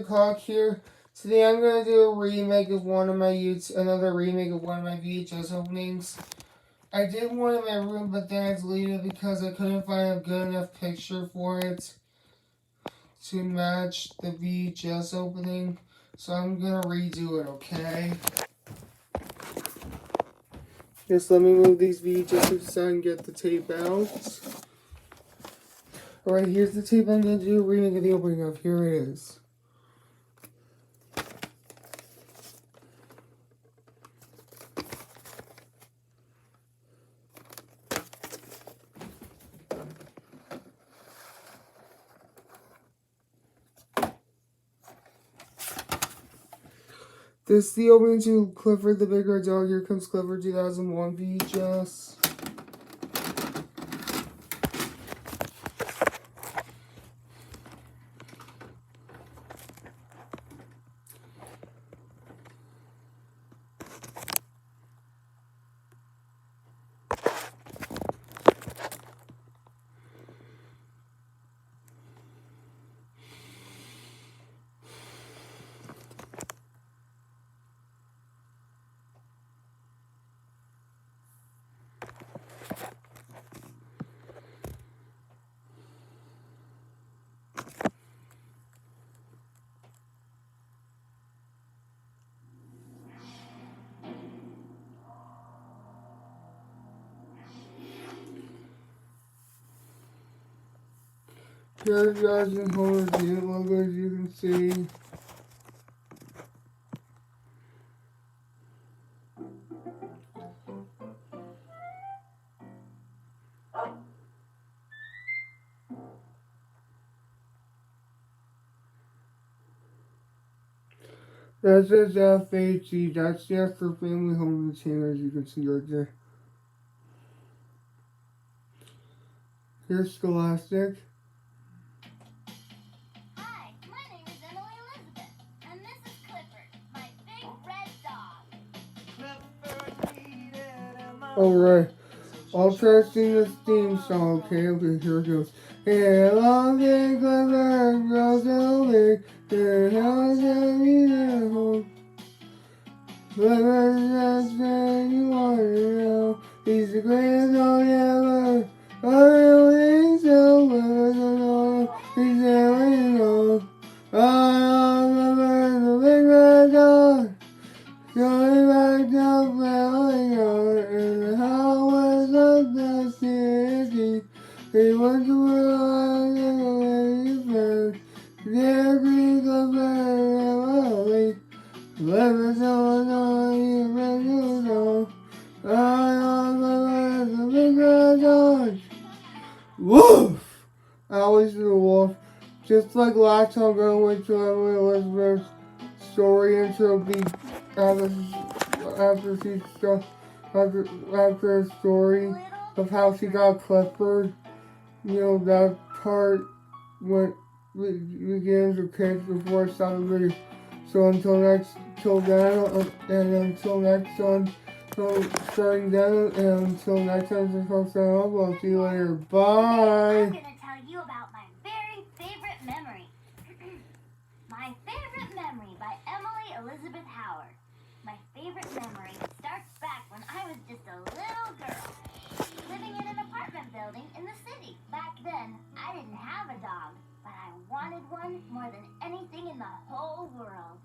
the Cock here. Today I'm gonna do a remake of another remake of one of my VHS openings. I did one in my room, but then I deleted it because I couldn't find a good enough picture for it to match the VHS opening. So I'm gonna redo it, okay? Just let me move these VHSs aside and get the tape out. Alright, here's the tape I'm gonna do a remake of the opening of. Here it is. This is the opening to Clifford the Big Red Dog. Here comes Clifford 2001 VHS. Here guys and holders the logo as you can see. That says FHE, that's the extra family home container as you can see right there. Here's Scholastic. Hi, my name is Emily Elizabeth, and this is Clifford, my big red dog. Alright, I'll try to sing this theme song, okay? Okay, here it goes. Hello, big Clifford, grows so big, and how is that home? Clifford, that's when you want to know. He's the greatest dog ever. I really think so, but I don't know. He's never know. I love the big red dog. Going back to family yard in the house of the city. He went to work and away friends. There be the family. Never know you make you know. I love the big red dog. Woof! Always the wolf. Just like last time, I'm going to wait till Emily Elizabeth's story intro be after her story of how she got Clifford. You know, that part when begins with kids before I stop the video. So until next time, so starting then, and until next time, I'll see you later. Bye. I'm going to tell you about my very favorite memory. My favorite memory by Emily Elizabeth Howard. My favorite memory starts back when I was just a little girl, living in an apartment building in the city. Back then, I didn't have a dog, but I wanted one more than anything in the whole world.